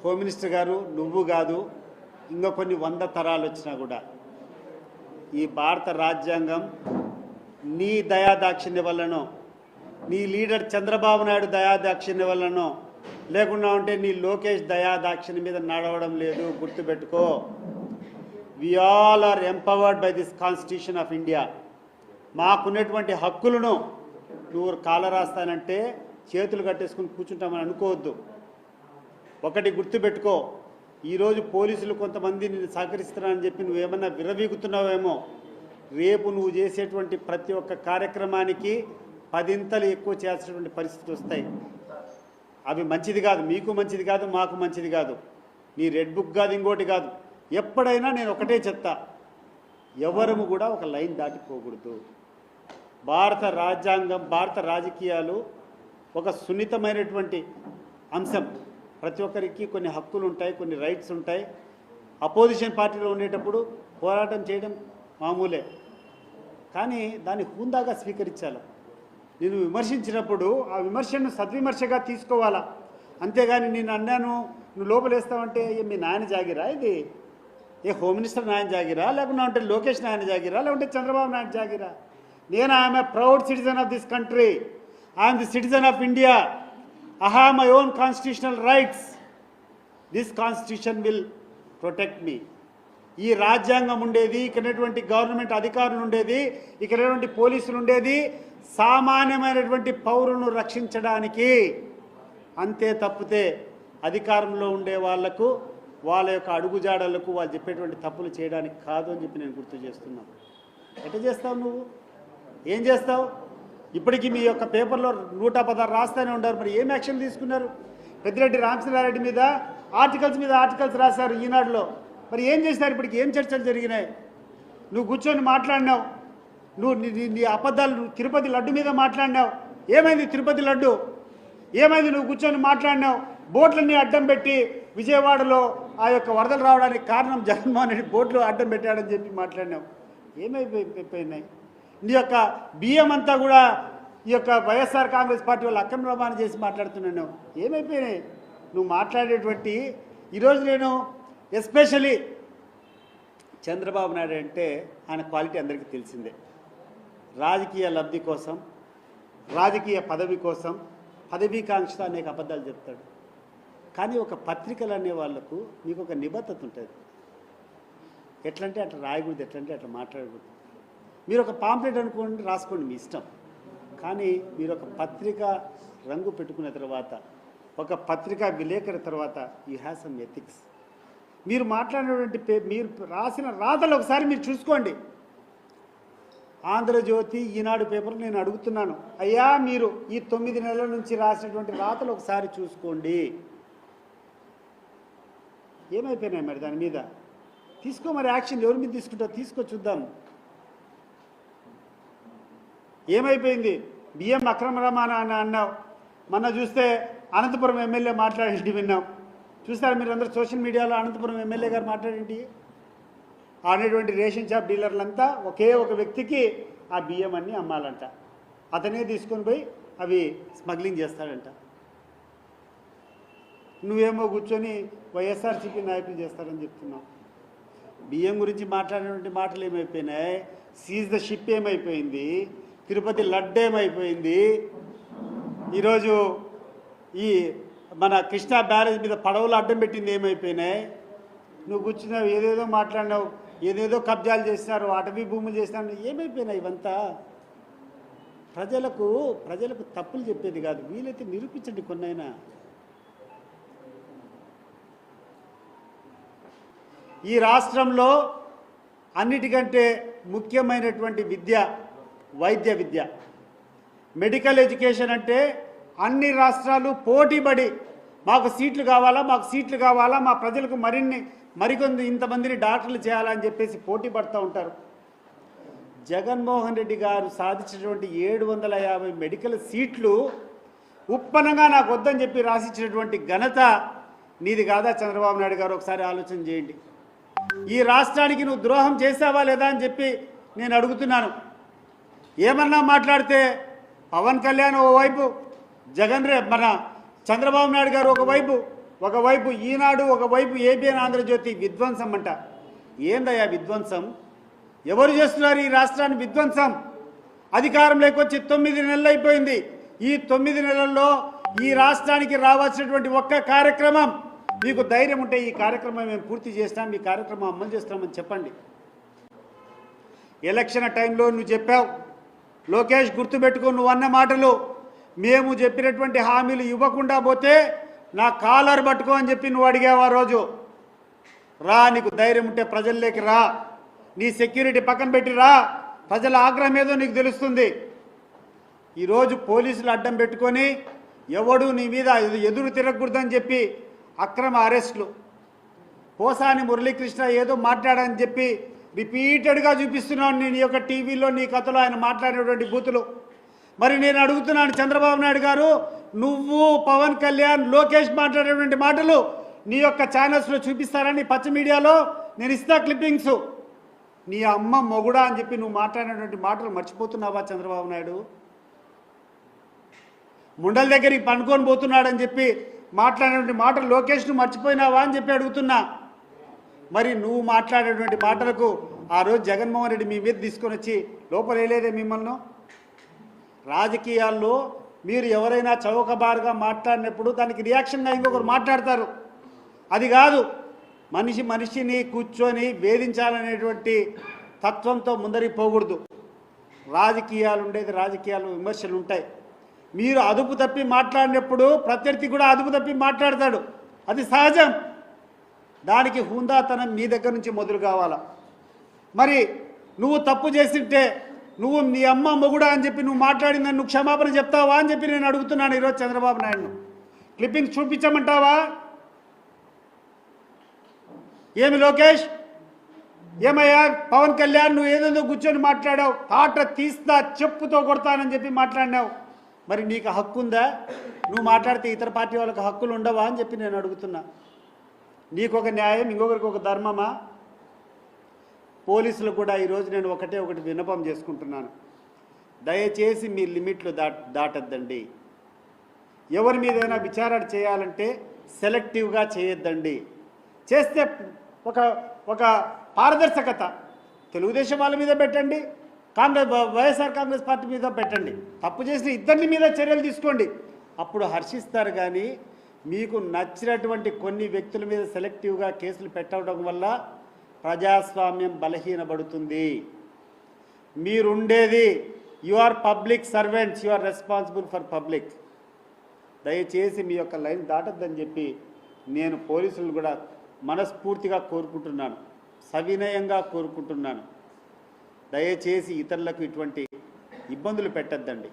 Home minister గారు, నువ్వు కాదు, ఇంకా కొన్ని 100 తరాలు వచ్చినా కూడా ఈ భారత రాజ్యాంగం నీ దయాదాక్షిణ్య వల్లనో, నీ లీడర్ చంద్రబాబు నాయుడు దయాదాక్షిణ్య వల్లనో, లేకుండా ఉంటే నీ లోకేష్ దయాదాక్షిణ్య మీద నడవడం లేదు. గుర్తుపెట్టుకో. We all are empowered by this constitution of India. మాకున్నటువంటి హక్కులను నువ్వు కాలరాస్తానంటే చేతులు కట్టేసుకుని కూర్చుంటామని అనుకోవద్దు. ఒకటి గుర్తుపెట్టుకో, ఈరోజు పోలీసులు కొంతమంది నిన్ను సహకరిస్తున్నారని చెప్పి నువ్వేమన్నా విరవీగుతున్నావేమో, రేపు నువ్వు చేసేటువంటి ప్రతి ఒక్క కార్యక్రమానికి 10 ఎక్కువ చేయాల్సినటువంటి పరిస్థితులు వస్తాయి. అవి మంచిది కాదు, మీకు మంచిది కాదు, మాకు మంచిది కాదు, నీ రెడ్ బుక్ కాదు, ఇంకోటి కాదు. ఎప్పుడైనా నేను ఒకటే చెప్తా, ఎవరము కూడా ఒక లైన్ దాటిపోకూడదు. భారత రాజ్యాంగం, భారత రాజకీయాలు ఒక సున్నితమైనటువంటి అంశం. ప్రతి ఒక్కరికి కొన్ని హక్కులు ఉంటాయి, కొన్ని రైట్స్ ఉంటాయి. అపోజిషన్ పార్టీలో ఉండేటప్పుడు పోరాటం చేయడం మామూలే, కానీ దాన్ని హుందాగా స్వీకరించాలి. నేను విమర్శించినప్పుడు ఆ విమర్శను సద్విమర్శగా తీసుకోవాలా. అంతేగాని నేను అన్నాను నువ్వు లోపలేస్తావంటే మీ నాయన జాగిరా, ఇది ఏ హోమ్ మినిస్టర్ నాయన జాగిరా, లేకుండా ఉంటే లోకేష్ నాయన జాగిరా, లేకుంటే చంద్రబాబు నాయుడు జాగిరా? నేను I'm a proud citizen of this country. I'm the citizen of India. I have my own constitutional rights. This constitution will protect me. ఈ రాజ్యాంగం ఉండేది, ఇక్కడటువంటి గవర్నమెంట్ అధికారులు ఉండేది, ఇక్కడటువంటి పోలీసులు ఉండేది సామాన్యమైనటువంటి పౌరులను రక్షించడానికి. అంతే తప్పితే అధికారంలో ఉండే వాళ్లకు, వాళ్ళ యొక్క అడుగుజాడలకు, వాళ్ళు చెప్పేటువంటి తప్పులు చేయడానికి కాదు అని చెప్పి నేను గుర్తు చేస్తున్నాను. ఎట్లా చేస్తావు నువ్వు? ఏం చేస్తావు? ఇప్పటికీ మీ యొక్క పేపర్లో 116 రాస్తూనే ఉంటారు. మరి ఏం యాక్షన్ తీసుకున్నారు? పెద్దిరెడ్డి రామచంద్రారెడ్డి మీద ఆర్టికల్స్ రాశారు ఈనాడులో. మరి ఏం చేసినారు? ఇప్పటికి ఏం చర్చలు జరిగినాయి? నువ్వు కూర్చొని మాట్లాడినావు, నువ్వు నీ అబద్ధాలు, నువ్వు తిరుపతి లడ్డు మీద మాట్లాడినావు. ఏమైంది తిరుపతి లడ్డు? ఏమైంది? నువ్వు కూర్చొని మాట్లాడినావు. బోట్లన్నీ అడ్డం పెట్టి విజయవాడలో ఆ యొక్క వరదలు రావడానికి కారణం జగన్మోహన్ రెడ్డి బోట్లు అడ్డం పెట్టాడని చెప్పి మాట్లాడినావు. ఏమైపోయినాయి? నీ యొక్క బియ్యం అంతా కూడా ఈ యొక్క వైఎస్ఆర్ కాంగ్రెస్ పార్టీ వాళ్ళు అక్రమ రవాణా చేసి మాట్లాడుతున్నాను. ఏమైపోయినాయి నువ్వు మాట్లాడేటువంటి? ఈరోజు నేను ఎస్పెషలీ చంద్రబాబు నాయుడు అంటే ఆయన క్వాలిటీ అందరికీ తెలిసిందే. రాజకీయ లబ్ధి కోసం, రాజకీయ పదవి కోసం, పదవీకాంక్షతో అనేక అబద్ధాలు చెప్తాడు. కానీ ఒక పత్రికలు అనే వాళ్లకు మీకు ఒక నిబద్ధత ఉంటుంది. ఎట్లంటే అట్లా రాయకూడదు, ఎట్లంటే అట్లా మాట్లాడకూడదు. మీరు ఒక పాంప్లెట్ అనుకోండి, రాసుకోండి, మీ ఇష్టం. కానీ మీరు ఒక పత్రిక రంగు పెట్టుకున్న తర్వాత, ఒక పత్రికా విలేకరి తర్వాత యూ హ్యావ్ సమ్ ఎథిక్స్. మీరు మాట్లాడినటువంటి మీరు రాసిన రాతలు ఒకసారి మీరు చూసుకోండి. ఆంధ్రజ్యోతి, ఈనాడు పేపర్ నేను అడుగుతున్నాను, అయ్యా మీరు ఈ 9 నెలల నుంచి రాసినటువంటి రాతలు ఒకసారి చూసుకోండి. ఏమైపోయినాయి మరి దాని మీద? తీసుకో మరి యాక్షన్. ఎవరి మీద తీసుకుంటావు? తీసుకో, చూద్దాం. ఏమైపోయింది? బియ్యం అక్రమ రవాణా అని అన్నావు. మొన్న చూస్తే అనంతపురం ఎమ్మెల్యే మాట్లాడేది విన్నాం. చూస్తారు మీరు అందరూ సోషల్ మీడియాలో అనంతపురం ఎమ్మెల్యే గారు మాట్లాడేంటి? అనేటువంటి రేషన్ షాప్ డీలర్లంతా ఒకే ఒక వ్యక్తికి ఆ బియ్యం అన్నీ అమ్మాలంట. అతనే తీసుకొని పోయి అవి స్మగ్లింగ్ చేస్తాడంట. నువ్వేమో కూర్చొని వైఎస్ఆర్సీపీ నాయకులు చేస్తారని చెప్తున్నావు. బియ్యం గురించి మాట్లాడినటువంటి మాటలు ఏమైపోయినాయి? సీజ్ ద షిప్ ఏమైపోయింది? తిరుపతి లడ్డు ఏమైపోయింది? ఈరోజు ఈ మన కృష్ణా బ్యారేజ్ మీద పడవలు అడ్డం పెట్టింది ఏమైపోయినాయి? నువ్వు కూర్చున్నావు, ఏదేదో మాట్లాడినావు, ఏదేదో కబ్జాలు చేసినారు, అటవీ భూములు చేసినారు. ఏమైపోయినాయి ఇవంతా? ప్రజలకు తప్పులు చెప్పేది కాదు, వీలైతే నిరూపించండి కొన్నైనా. ఈ రాష్ట్రంలో అన్నిటికంటే ముఖ్యమైనటువంటి విద్య వైద్య విద్య, మెడికల్ ఎడ్యుకేషన్. అంటే అన్ని రాష్ట్రాలు పోటీపడి మాకు సీట్లు కావాలా, మాకు సీట్లు కావాలా, మా ప్రజలకు మరికొంది ఇంతమందిని డాక్టర్లు చేయాలని చెప్పేసి పోటీ పడుతూ ఉంటారు. జగన్మోహన్ రెడ్డి గారు సాధించినటువంటి 750 మెడికల్ సీట్లు ఉప్పనంగా నాకు వద్దని చెప్పి రాసిచ్చినటువంటి ఘనత నీది కాదా చంద్రబాబు నాయుడు గారు? ఒకసారి ఆలోచన చేయండి. ఈ రాష్ట్రానికి నువ్వు ద్రోహం చేసావా లేదా అని చెప్పి నేను అడుగుతున్నాను. ఏమన్నా మాట్లాడితే పవన్ కళ్యాణ్ ఓవైపు, మన చంద్రబాబు నాయుడు గారు ఒకవైపు, ఒకవైపు ఈనాడు, ఒకవైపు ఏబిఎన్ ఆంధ్రజ్యోతి విధ్వంసం అంట. ఏందయ్యా విధ్వంసం? ఎవరు చేస్తున్నారు ఈ రాష్ట్రాన్ని విధ్వంసం? అధికారంలోకి వచ్చి 9 నెలలు అయిపోయింది. ఈ 9 నెలల్లో ఈ రాష్ట్రానికి రావాల్సినటువంటి ఒక్క కార్యక్రమం, మీకు ధైర్యం ఉంటే ఈ కార్యక్రమం మేము పూర్తి చేస్తాం, ఈ కార్యక్రమం అమలు చేస్తామని చెప్పండి. ఎలక్షన్ టైంలో నువ్వు చెప్పావు, లోకేష్ గుర్తుపెట్టుకో, నువ్వు అన్న మాటలు, మేము చెప్పినటువంటి హామీలు ఇవ్వకుండా పోతే నా కాలర్ పట్టుకో అని చెప్పి నువ్వు అడిగావు ఆ రోజు. రా, నీకు ధైర్యం ఉంటే ప్రజల్లోకి రా, నీ సెక్యూరిటీ పక్కన పెట్టి రా, ప్రజల ఆగ్రహం ఏదో నీకు తెలుస్తుంది. ఈరోజు పోలీసులు అడ్డం పెట్టుకొని ఎవడు నీ మీద ఎదురు తిరగకూడదని చెప్పి అక్రమ అరెస్టులు, పోసాని మురళీకృష్ణ ఏదో మాట్లాడని చెప్పి రిపీటెడ్గా చూపిస్తున్నాను నేను ఈ యొక్క టీవీలో, నీ కథలో ఆయన మాట్లాడేటువంటి బూతులు. మరి నేను అడుగుతున్నాను చంద్రబాబు నాయుడు గారు, నువ్వు పవన్ కళ్యాణ్ లోకేష్ మాట్లాడేటువంటి మాటలు నీ యొక్క ఛానల్స్లో చూపిస్తారని పచ్చ మీడియాలో నేను ఇస్తా క్లిప్పింగ్స్. నీ అమ్మ మొగుడా అని చెప్పి నువ్వు మాట్లాడినటువంటి మాటలు మర్చిపోతున్నావా చంద్రబాబు నాయుడు? ముండల దగ్గరికి పండుకొని పోతున్నాడని చెప్పి మాట్లాడినటువంటి మాటలు లోకేష్ను మర్చిపోయినావా అని చెప్పి అడుగుతున్నా. మరి నువ్వు మాట్లాడేటువంటి మాటలకు ఆ రోజు జగన్మోహన్ రెడ్డి మీ మీద తీసుకొని వచ్చి లోపలేలేదే మిమ్మల్ని? రాజకీయాల్లో మీరు ఎవరైనా చౌకబారుగా మాట్లాడినప్పుడు దానికి రియాక్షన్గా ఇంకొకరు మాట్లాడతారు. అది కాదు, మనిషిని కూర్చొని వేధించాలనేటువంటి తత్వంతో ముందరికి పోకూడదు. రాజకీయాలు ఉండేది, రాజకీయాలు విమర్శలు ఉంటాయి. మీరు అదుపు తప్పి మాట్లాడినప్పుడు ప్రత్యర్థి కూడా అదుపు తప్పి మాట్లాడతాడు, అది సహజం. దానికి హుందాతనం మీ దగ్గర నుంచి మొదలు కావాలా. మరి నువ్వు తప్పు చేసింటే నువ్వు నీ అమ్మ మొగుడా అని చెప్పి నువ్వు మాట్లాడిందని నువ్వు క్షమాపణ చెప్తావా అని చెప్పి నేను అడుగుతున్నాను ఈరోజు చంద్రబాబు నాయుడును. క్లిప్పింగ్స్ చూపించమంటావా? ఏమి లోకేష్, ఏమయ్యా పవన్ కళ్యాణ్, నువ్వు ఏదేదో కూర్చొని మాట్లాడావు, తాట తీస్తా చెప్పుతో కొడతానని చెప్పి మాట్లాడినావు. మరి నీకు హక్కు ఉందా? నువ్వు మాట్లాడితే ఇతర పార్టీ వాళ్ళకి హక్కులు ఉండవా అని చెప్పి నేను అడుగుతున్నా. నీకొక న్యాయం, ఇంకొకరికి ఒక ధర్మమా? పోలీసులు కూడా ఈరోజు నేను ఒకటి విన్నపం చేసుకుంటున్నాను. దయచేసి మీ లిమిట్లు దాటద్దండి. ఎవరి మీదైనా విచారణ చేయాలంటే సెలెక్టివ్గా చేయొద్దండి. చేస్తే ఒక పారదర్శకత తెలుగుదేశం వాళ్ళ మీద పెట్టండి, వైఎస్ఆర్ కాంగ్రెస్ పార్టీ మీద పెట్టండి. తప్పు చేసిన ఇద్దరి మీద చర్యలు తీసుకోండి, అప్పుడు హర్షిస్తారు. కానీ మీకు నచ్చినటువంటి కొన్ని వ్యక్తుల మీద సెలెక్టివ్గా కేసులు పెట్టడం వల్ల ప్రజాస్వామ్యం బలహీనపడుతుంది. మీరుండేది, you are public servants, you are responsible for public. దయచేసి మీ యొక్క లైన్ దాటద్దని చెప్పి నేను పోలీసులను కూడా మనస్ఫూర్తిగా కోరుకుంటున్నాను, సవినయంగా కోరుకుంటున్నాను. దయచేసి ఇతరులకు ఇటువంటి ఇబ్బందులు పెట్టద్దండి.